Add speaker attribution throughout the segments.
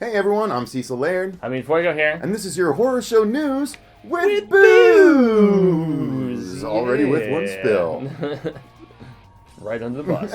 Speaker 1: Hey everyone, I'm Cecil Laird.
Speaker 2: Fuego here.
Speaker 1: And this is your horror show news with booze! Already with one spill.
Speaker 2: Right under the bus.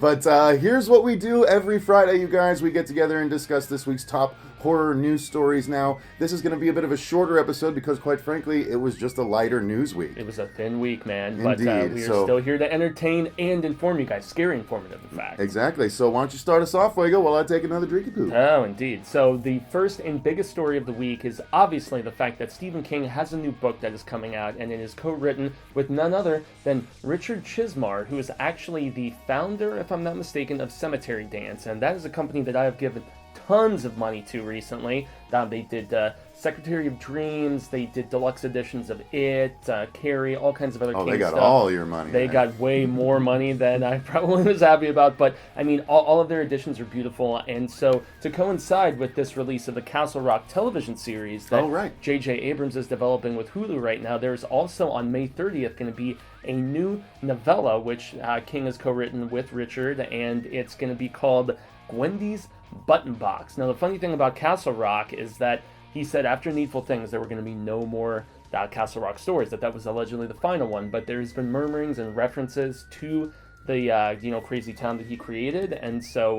Speaker 1: But here's what we do every Friday, you guys. We get together and discuss this week's top horror news stories. Now, this is going to be a bit of a shorter episode because, quite frankly, it was just a lighter news week.
Speaker 2: It was a thin week, man.
Speaker 1: Indeed.
Speaker 2: But we are still here to entertain and inform you guys. Scary informative, in fact.
Speaker 1: Exactly. So why don't you start us off, Fuego, while I take another drinky poo.
Speaker 2: Oh, indeed. So the first and biggest story of the week is obviously the fact that Stephen King has a new book that is coming out, and it is co-written with none other than Richard Chizmar, who is actually the founder, if I'm not mistaken, of Cemetery Dance, and that is a company that I have given tons of money to recently. They did Secretary of Dreams, they did deluxe editions of It, Carrie, all kinds of other King
Speaker 1: they got
Speaker 2: stuff.
Speaker 1: all your money.
Speaker 2: They got way more money than I probably was happy about, but I mean, all of their editions are beautiful, and so to coincide with this release of the Castle Rock television series that J.J. Abrams is developing with Hulu right now, there's also on May 30th going to be a new novella, which King has co-written with Richard, and it's going to be called Gwendy's Button Box. Now, the funny thing about Castle Rock is that he said after Needful Things there were going to be no more Castle Rock stories, that was allegedly the final one, but there's been murmurings and references to the crazy town that he created, and so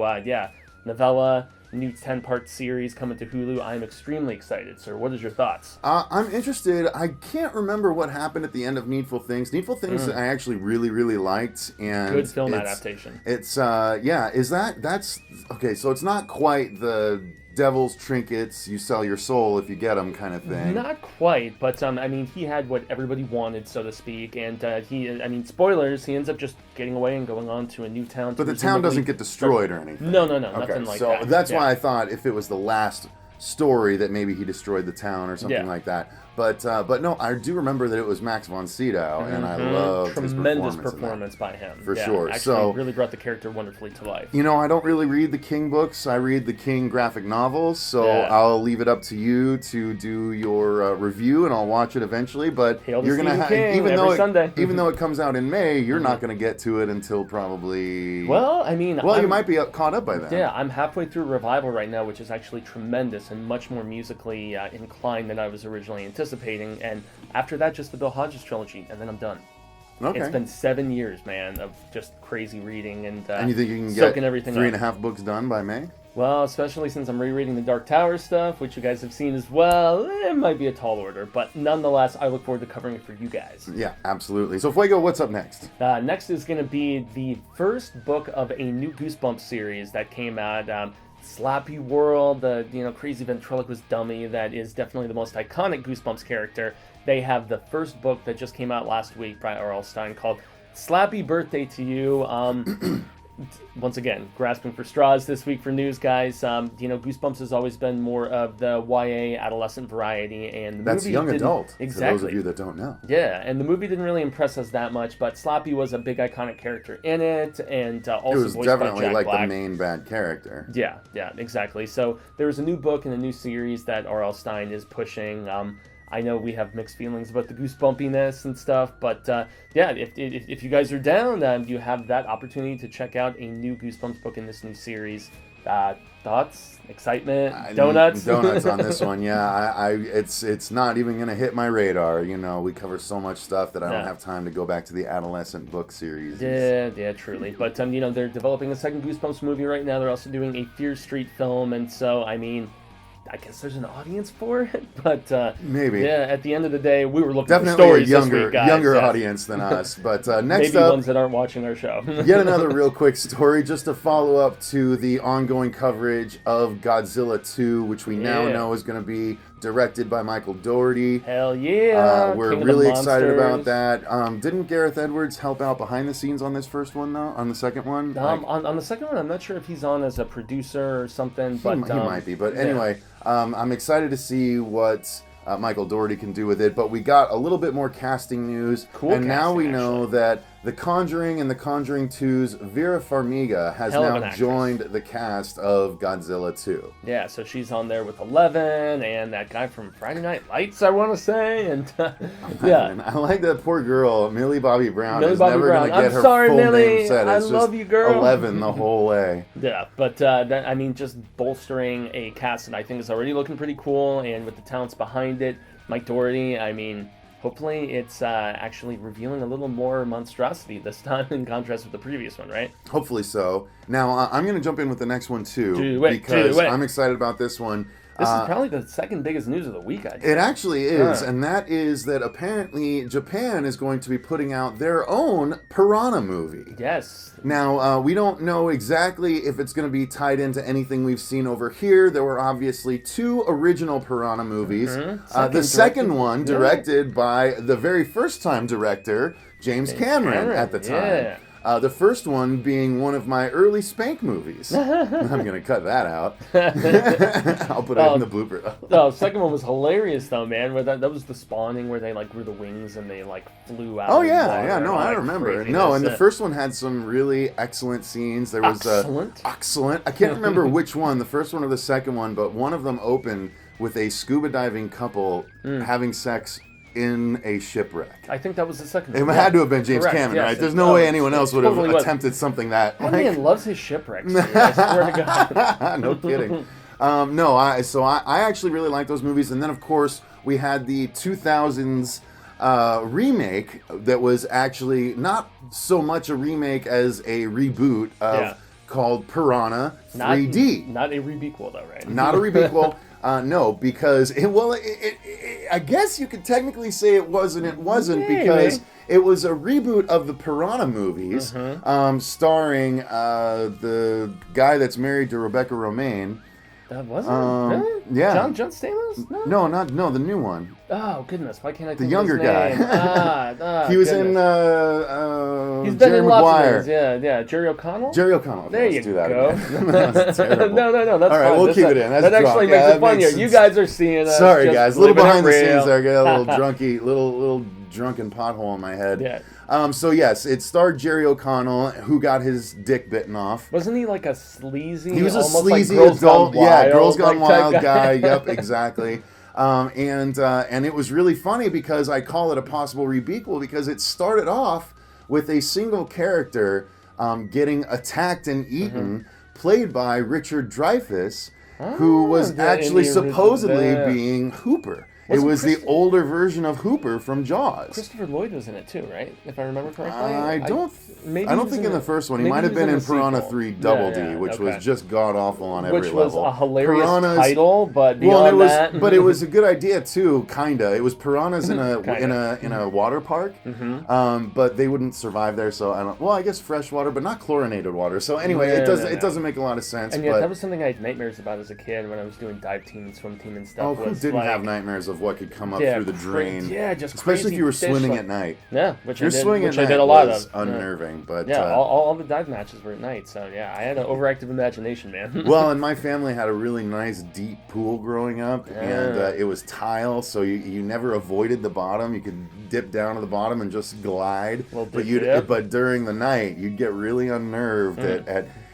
Speaker 2: novella, new 10-part series coming to Hulu. I'm extremely excited, sir. What is your thoughts?
Speaker 1: I'm interested. I can't remember what happened at the end of Needful Things. Needful Things I actually really, really liked. And
Speaker 2: good film adaptation.
Speaker 1: It's, that's, okay, so it's not quite the devil's trinkets, you sell your soul if you get them kind of thing.
Speaker 2: Not quite, but he had what everybody wanted, so to speak, and spoilers, he ends up just getting away and going on to a new town.
Speaker 1: But the town doesn't get destroyed or anything.
Speaker 2: No, nothing like that.
Speaker 1: So that's why I thought if it was the last story that maybe he destroyed the town or something like that. But no, I do remember that it was Max von Sydow, and I loved
Speaker 2: tremendous
Speaker 1: his
Speaker 2: performance by him.
Speaker 1: For sure.
Speaker 2: Actually,
Speaker 1: so
Speaker 2: really brought the character wonderfully to life.
Speaker 1: You know, I don't really read the King books. I read the King graphic novels, so I'll leave it up to you to do your review, and I'll watch it eventually. But you're gonna have, even though it comes out in May, you're not gonna get to it until probably. You might be caught up by then.
Speaker 2: Yeah, I'm halfway through Revival right now, which is actually tremendous and much more musically inclined than I was originally anticipating. And after that, just the Bill Hodges trilogy, and then I'm done. Okay. It's been 7 years, man, of just crazy reading and
Speaker 1: you think you can
Speaker 2: get
Speaker 1: everything 3.5 books done by May?
Speaker 2: Well, especially since I'm rereading the Dark Tower stuff, which you guys have seen as well. It might be a tall order, but nonetheless, I look forward to covering it for you guys.
Speaker 1: Yeah, absolutely. So, Fuego, what's up next?
Speaker 2: Next is going to be the first book of a new Goosebumps series that came out. Slappy World, the crazy ventriloquist dummy that is definitely the most iconic Goosebumps character. They have the first book that just came out last week by R.L. Stine called Slappy Birthday to You. Once again, grasping for straws this week for news, guys. Goosebumps has always been more of the YA adolescent variety, and
Speaker 1: that's young adult.
Speaker 2: Exactly.
Speaker 1: For those of you that don't know.
Speaker 2: Yeah, and the movie didn't really impress us that much, but Slappy was a big iconic character in it, and also
Speaker 1: it was
Speaker 2: voiced by
Speaker 1: definitely
Speaker 2: Jack
Speaker 1: like
Speaker 2: Black.
Speaker 1: The main bad character.
Speaker 2: Yeah, exactly. So there was a new book and a new series that R.L. Stine is pushing. I know we have mixed feelings about the goosebumpiness and stuff, but if you guys are down, you have that opportunity to check out a new Goosebumps book in this new series. Thoughts, excitement, donuts?
Speaker 1: Donuts on this one, yeah. It's not even going to hit my radar. We cover so much stuff that I don't have time to go back to the adolescent book series.
Speaker 2: Yeah, truly. But, they're developing a second Goosebumps movie right now. They're also doing a Fear Street film, and so, I guess there's an audience for it, but
Speaker 1: maybe.
Speaker 2: Yeah, at the end of the day, we were looking
Speaker 1: definitely
Speaker 2: for stories
Speaker 1: a younger,
Speaker 2: this week, guys.
Speaker 1: Younger audience than us. But next
Speaker 2: maybe
Speaker 1: up,
Speaker 2: ones that aren't watching our show.
Speaker 1: Yet another real quick story, just to follow up to the ongoing coverage of Godzilla 2, which we now know is going to be directed by Michael Dougherty.
Speaker 2: Hell yeah!
Speaker 1: We're really excited about that. Didn't Gareth Edwards help out behind the scenes on this first one, though? On the second one?
Speaker 2: On the second one, I'm not sure if he's on as a producer or something. But
Speaker 1: he might be. But anyway, I'm excited to see what Michael Dougherty can do with it. But we got a little bit more casting news.
Speaker 2: Cool.
Speaker 1: And now we know that The Conjuring and The Conjuring 2's Vera Farmiga has now joined the cast of Godzilla 2.
Speaker 2: Yeah, so she's on there with Eleven and that guy from Friday Night Lights, I want to say. And yeah,
Speaker 1: I like that poor girl, Millie Bobby Brown. Is never going to get her full
Speaker 2: Millie.
Speaker 1: name said. It's
Speaker 2: I love you, girl.
Speaker 1: 11 the whole way.
Speaker 2: Yeah, but just bolstering a cast that I think is already looking pretty cool, and with the talents behind it, Mike Dougherty, hopefully it's actually revealing a little more monstrosity this time in contrast with the previous one, right?
Speaker 1: Hopefully so. Now, I'm going to jump in with the next one, too. Because I'm excited about this one.
Speaker 2: This is probably the second biggest news of the week, I'd say.
Speaker 1: It actually is, and that is that apparently Japan is going to be putting out their own Piranha movie.
Speaker 2: Yes.
Speaker 1: Now, we don't know exactly if it's going to be tied into anything we've seen over here. There were obviously 2 original Piranha movies. Mm-hmm. The second one directed by the very first-time director, James Cameron, at the time. Yeah. The first one being one of my early Spank movies. I'm going to cut that out. I'll put it in the blooper.
Speaker 2: The second one was hilarious, though, man. Where that was the spawning where they grew the wings and they flew out.
Speaker 1: Oh, yeah. No, I remember. No, and the first one had some really excellent scenes. There was excellent. I can't remember which one, the first one or the second one, but one of them opened with a scuba diving couple having sex in a shipwreck.
Speaker 2: I think that was the second
Speaker 1: one. It had to have been James Cameron, right? There's no way anyone else would have attempted something that...
Speaker 2: That man loves his shipwrecks, dude. I swear to God.
Speaker 1: No kidding. I actually really like those movies. And then, of course, we had the 2000s remake that was actually not so much a remake as a reboot of called Piranha 3D.
Speaker 2: Not a rebequel, though, right?
Speaker 1: Not a rebequel. No, because I guess you could technically say it wasn't. It wasn't because it was a reboot of the Piranha movies, starring the guy that's married to Rebecca Romaine.
Speaker 2: That wasn't really?
Speaker 1: Yeah.
Speaker 2: John Stamos?
Speaker 1: No, the new one.
Speaker 2: Oh goodness, why can't I think
Speaker 1: the younger
Speaker 2: of his name?
Speaker 1: guy? He was
Speaker 2: goodness.
Speaker 1: in.
Speaker 2: He's been
Speaker 1: Jerry
Speaker 2: in
Speaker 1: Maguire.
Speaker 2: lots of things. Yeah. Jerry O'Connell.
Speaker 1: Jerry O'Connell.
Speaker 2: There you
Speaker 1: do that
Speaker 2: go.
Speaker 1: That's terrible.
Speaker 2: No, that's
Speaker 1: all right,
Speaker 2: fine.
Speaker 1: We'll keep it in.
Speaker 2: That actually makes it funnier. You guys are seeing us.
Speaker 1: Sorry, guys. A little behind the scenes there. Get a little little drunken pothole in my head.
Speaker 2: Yeah.
Speaker 1: So yes, it starred Jerry O'Connell, who got his dick bitten off.
Speaker 2: Wasn't he a sleazy?
Speaker 1: He was a sleazy adult, Girls Gone Wild guy. Yep, exactly. And it was really funny because I call it a possible rebequel because it started off with a single character getting attacked and eaten, played by Richard Dreyfuss, who was actually supposedly being Hooper. It was the older version of Hooper from Jaws.
Speaker 2: Christopher Lloyd was in it too, right? If I remember correctly.
Speaker 1: I don't think in the first one. He might have been in Piranha 3 Double D, which was just god awful on every level.
Speaker 2: Which was a hilarious title, but beyond that,
Speaker 1: but it was a good idea too. Kinda, it was piranhas in a water park, but they wouldn't survive there. So I don't. Well, I guess fresh water, but not chlorinated water. So anyway, it doesn't make a lot of sense.
Speaker 2: And that was something I had nightmares about as a kid when I was doing dive team and swim team and stuff.
Speaker 1: Oh, who didn't have nightmares of what could come up through the drain?
Speaker 2: Yeah, just
Speaker 1: especially if you were swimming at night.
Speaker 2: Yeah, which I
Speaker 1: did
Speaker 2: a lot of.
Speaker 1: Unnerving, but
Speaker 2: all the dive matches were at night. So yeah, I had an overactive imagination, man.
Speaker 1: Well, and my family had a really nice deep pool growing up, and it was tile, so you never avoided the bottom. You could dip down to the bottom and just glide. But during the night, you'd get really unnerved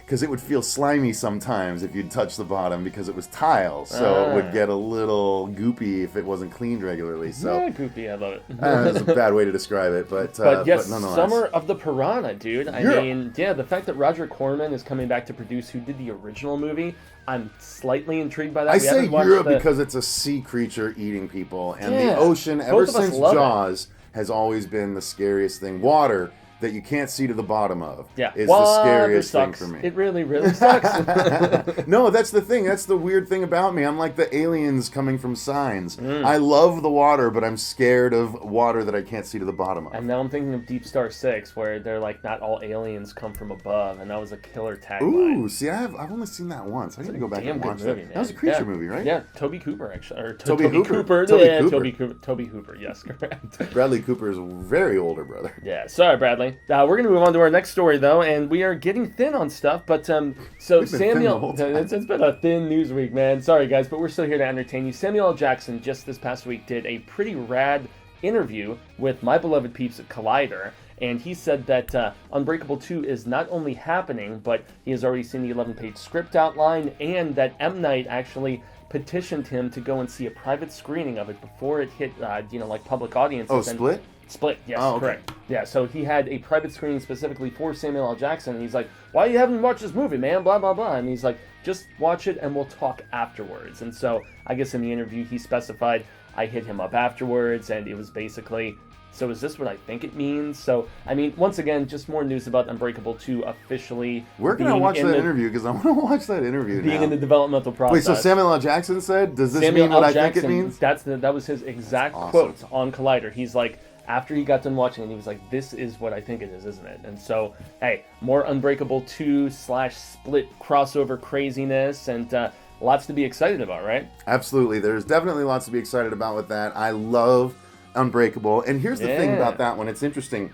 Speaker 1: because it would feel slimy sometimes if you'd touch the bottom because it was tile, so it would get a little goopy if it wasn't cleaned regularly. So
Speaker 2: goopy, I love it.
Speaker 1: That's a bad way to describe it, but
Speaker 2: yes,
Speaker 1: nonetheless.
Speaker 2: Summer of the Piranha, dude. I mean, the fact that Roger Corman is coming back to produce who did the original movie, I'm slightly intrigued by that.
Speaker 1: I say Europe because it's a sea creature eating people, and the ocean, ever since Jaws, has always been the scariest thing. Water that you can't see to the bottom of is the scariest thing for me.
Speaker 2: It really, really sucks.
Speaker 1: No, that's the thing. That's the weird thing about me. I'm like the aliens coming from Signs. I love the water, but I'm scared of water that I can't see to the bottom of.
Speaker 2: And now I'm thinking of Deep Star 6, where they're like, not all aliens come from above, and that was a killer tagline.
Speaker 1: Ooh, see, I've only seen that once. I need to go back and watch that. That was a creature movie, right?
Speaker 2: Yeah, Toby Cooper, actually. Or
Speaker 1: Toby Hooper.
Speaker 2: Toby Hooper, yes, correct.
Speaker 1: Bradley Cooper's very older brother.
Speaker 2: Yeah, sorry, Bradley. We're going to move on to our next story, though, and we are getting thin on stuff, but so Samuel, it's been a thin news week, man. Sorry, guys, but we're still here to entertain you. Samuel L. Jackson just this past week did a pretty rad interview with my beloved peeps at Collider, And he said that Unbreakable 2 is not only happening, but he has already seen the 11-page script outline, and that M. Night actually petitioned him to go and see a private screening of it before it hit, like public audiences.
Speaker 1: Oh, Split?
Speaker 2: Split, yes, correct. Yeah, so he had a private screening specifically for Samuel L. Jackson, and he's like, why you haven't watched this movie, man, blah, blah, blah. And he's like, just watch it and we'll talk afterwards. And so I guess in the interview he specified, I hit him up afterwards, and it was basically, so is this what I think it means? So, I mean, once again, just more news about Unbreakable 2 officially.
Speaker 1: Where can I watch that interview? Because I want to watch that interview
Speaker 2: being in the developmental process.
Speaker 1: Wait, so Samuel L. Jackson said, does this mean what I think it means?
Speaker 2: That was his exact quote on Collider. He's like, after he got done watching it, he was like, this is what I think it is, isn't it? And so, hey, more Unbreakable 2/Split crossover craziness, and lots to be excited about, right?
Speaker 1: Absolutely. There's definitely lots to be excited about with that. I love Unbreakable. And here's the thing about that one. It's interesting.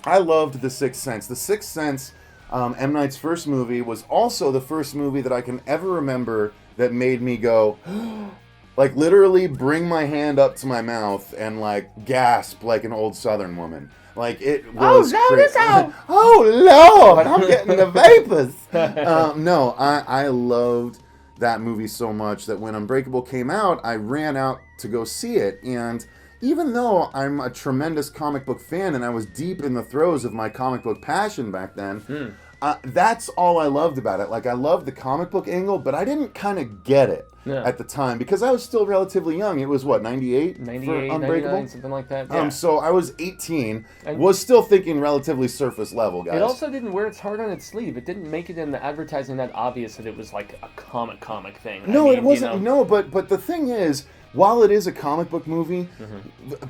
Speaker 1: I loved The Sixth Sense. The Sixth Sense, M. Night's first movie, was also the first movie that I can ever remember that made me go... like, literally bring my hand up to my mouth and, like, gasp like an old Southern woman. Like, it was crazy. Oh, Lord, I'm getting the vapors. No, I loved that movie so much that when Unbreakable came out, I ran out to go see it. And even though I'm a tremendous comic book fan and I was deep in the throes of my comic book passion back then, that's all I loved about it. Like, I loved the comic book angle, but I didn't kind of get it at the time because I was still relatively young. It was, what, 98?
Speaker 2: 98, 99, something like that. Yeah.
Speaker 1: So I was 18, was still thinking relatively surface level, guys.
Speaker 2: It also didn't wear its heart on its sleeve. It didn't make it in the advertising that obvious that it was like a comic thing.
Speaker 1: No, it wasn't. No, but the thing is, while it is a comic book movie,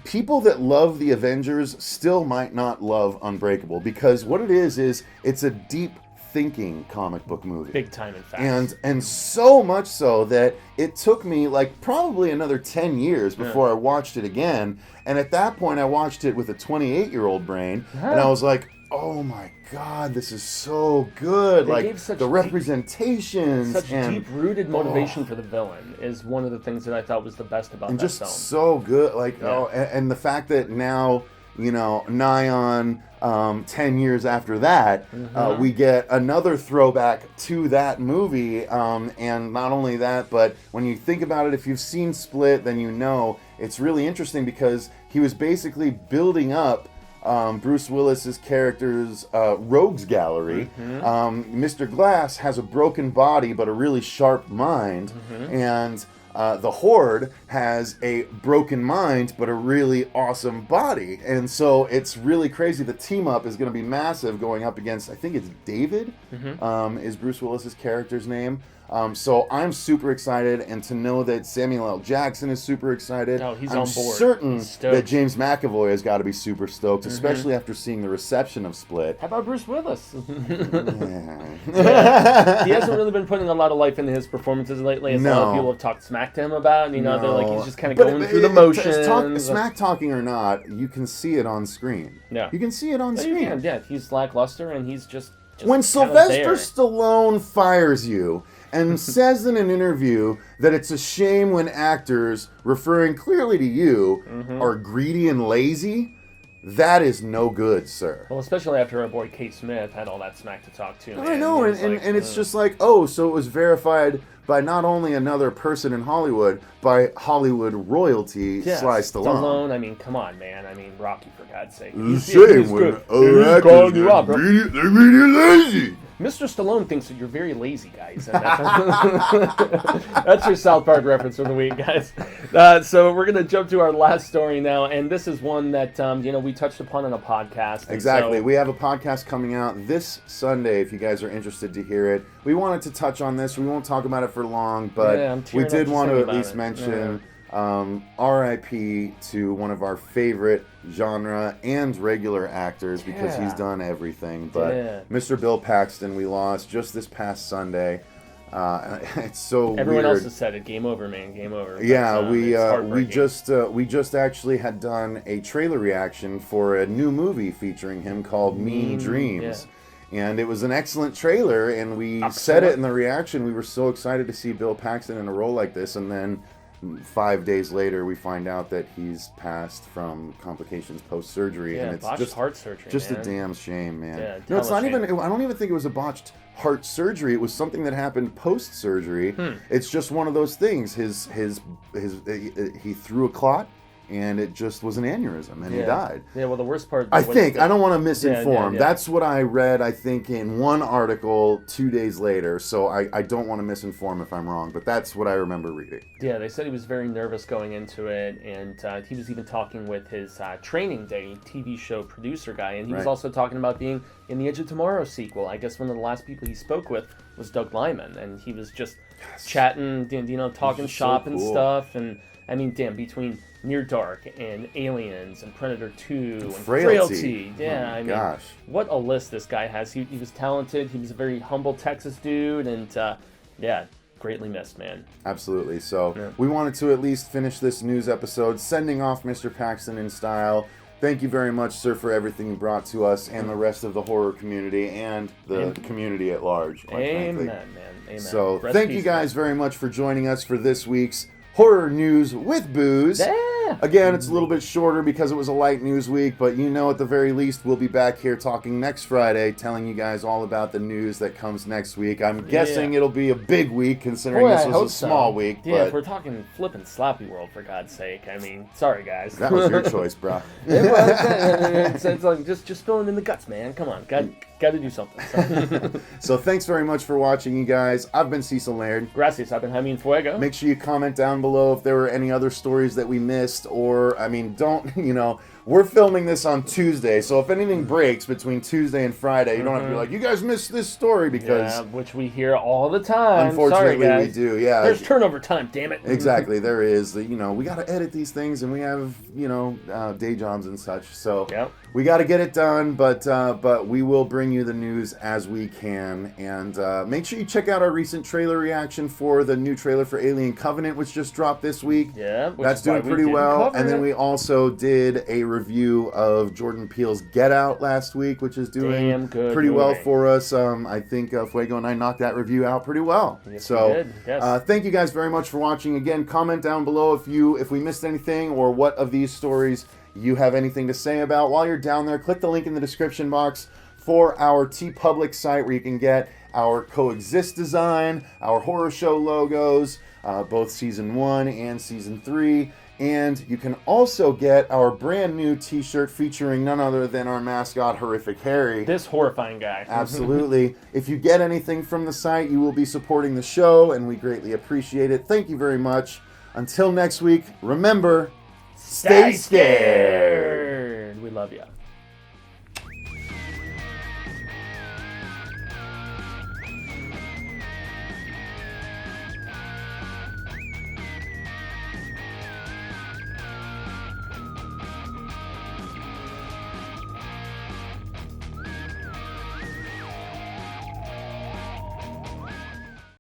Speaker 1: people that love the Avengers still might not love Unbreakable because what it is it's a deep thinking comic book movie.
Speaker 2: Big time, in fact.
Speaker 1: And so much so that it took me like probably another 10 years before I watched it again. And at that point I watched it with a 28-year-old brain and I was like, oh my God, this is so good.
Speaker 2: They
Speaker 1: like the representations.
Speaker 2: Such deep-rooted motivation for the villain is one of the things that I thought was the best about that film.
Speaker 1: Just so good. Like, and the fact that now, nigh on 10 years after that, we get another throwback to that movie. And not only that, but when you think about it, if you've seen Split, then it's really interesting because he was basically building up Bruce Willis's character's rogues gallery. Mr. Glass has a broken body but a really sharp mind, and the Horde has a broken mind but a really awesome body. And so it's really crazy. The team up is going to be massive going up against, I think it's David, is Bruce Willis's character's name. So I'm super excited, and to know that Samuel L. Jackson is super excited.
Speaker 2: Oh, he's
Speaker 1: on board. I'm certain that James McAvoy has got to be super stoked, especially after seeing the reception of Split.
Speaker 2: How about Bruce Willis? He hasn't really been putting a lot of life into his performances lately, as a lot of people have talked smack to him about. They're like, he's just kind of going through the motions.
Speaker 1: Smack talking or not, you can see it on screen.
Speaker 2: Yeah.
Speaker 1: You can see it on screen.
Speaker 2: Yeah, he's lackluster, and he's just
Speaker 1: when Sylvester Stallone fires you and says in an interview that it's a shame when actors, referring clearly to you, are greedy and lazy, that is no good, sir.
Speaker 2: Well, especially after our boy Kate Smith had all that smack to talk to.
Speaker 1: I know, and it's just like, so it was verified by not only another person in Hollywood, by Hollywood royalty, Sly Stallone.
Speaker 2: I mean, come on, man. I mean, Rocky, for God's sake.
Speaker 1: It's a shame when actors they're greedy and lazy.
Speaker 2: Mr. Stallone thinks that you're very lazy, guys. And that's your South Park reference for the week, guys. So we're going to jump to our last story now, and this is one that we touched upon in a podcast.
Speaker 1: Exactly. We have a podcast coming out this Sunday, if you guys are interested to hear it. We wanted to touch on this. We won't talk about it for long, but we did want to at least mention R.I.P. to one of our favorite genre and regular actors because he's done everything. But Mr. Bill Paxton, we lost just this past Sunday. It's so
Speaker 2: Everyone
Speaker 1: weird.
Speaker 2: else has said it. Game over, man. Game over.
Speaker 1: Yeah, we just actually had done a trailer reaction for a new movie featuring him called Mean Dreams. Yeah. And it was an excellent trailer, and we said it in the reaction. We were so excited to see Bill Paxton in a role like this, and then 5 days later, we find out that he's passed from complications post-surgery.
Speaker 2: Yeah,
Speaker 1: and it's
Speaker 2: botched
Speaker 1: just
Speaker 2: heart surgery.
Speaker 1: Just
Speaker 2: man.
Speaker 1: a damn shame, man.
Speaker 2: Yeah,
Speaker 1: no, it's not even. I don't even think it was a botched heart surgery. It was something that happened post-surgery. It's just one of those things. He threw a clot. And it just was an aneurysm, and he died.
Speaker 2: Yeah, well, the worst part...
Speaker 1: I don't want to misinform. Yeah. That's what I read, I think, in one article 2 days later, so I don't want to misinform if I'm wrong, but that's what I remember reading.
Speaker 2: Yeah, they said he was very nervous going into it, and he was even talking with his Training Day TV show producer guy, and he was also talking about being in the Edge of Tomorrow sequel. I guess one of the last people he spoke with was Doug Liman, and he was just chatting, talking shop and stuff, and I mean, damn, between Near Dark and Aliens and Predator 2 and Frailty. Yeah, I mean, what a list this guy has. He was talented. He was a very humble Texas dude, and greatly missed, man.
Speaker 1: Absolutely. So we wanted to at least finish this news episode, sending off Mr. Paxton in style. Thank you very much, sir, for everything you brought to us and the rest of the horror community and the community at large.
Speaker 2: Amen, man. Amen.
Speaker 1: So thank you guys very much for joining us for this week's Horror News with Booze. Again, it's a little bit shorter because it was a light news week, but at the very least, we'll be back here talking next Friday, telling you guys all about the news that comes next week. I'm guessing it'll be a big week, considering this was a small week.
Speaker 2: Yeah, if we're talking flippin' Slappy World, for God's sake. I mean, sorry, guys.
Speaker 1: That was your choice, bro.
Speaker 2: It's like, just filling in the guts, man. Come on, got to do something.
Speaker 1: So thanks very much for watching, you guys. I've been Cecil and Laird.
Speaker 2: Gracias, I've been Jaime and Fuego.
Speaker 1: Make sure you comment down below if there were any other stories that we missed, or, we're filming this on Tuesday, so if anything breaks between Tuesday and Friday, you don't have to be like, you guys missed this story, because...
Speaker 2: which we hear all the time.
Speaker 1: Unfortunately,
Speaker 2: sorry, guys.
Speaker 1: We do, yeah.
Speaker 2: There's turnover time, damn it.
Speaker 1: Exactly, there is. We got to edit these things, and we have, day jobs and such, so we got to get it done, but we will bring you the news as we can, and make sure you check out our recent trailer reaction for the new trailer for Alien Covenant, which just dropped this week.
Speaker 2: Yeah,
Speaker 1: that's doing pretty well. And then we also did a review of Jordan Peele's Get Out last week, which is doing pretty well for us. I think Fuego and I knocked that review out pretty well.
Speaker 2: Yes, so we did. Yes.
Speaker 1: Thank you guys very much for watching. Again, comment down below if we missed anything, or what of these stories you have anything to say about. While you're down there, click the link in the description box for our TeePublic site, where you can get our Coexist design, our horror show logos, both Season 1 and Season 3. And you can also get our brand new t-shirt featuring none other than our mascot, Horrific Harry.
Speaker 2: This horrifying guy.
Speaker 1: Absolutely. If you get anything from the site, you will be supporting the show, and we greatly appreciate it. Thank you very much. Until next week, remember, stay scared.
Speaker 2: We love you.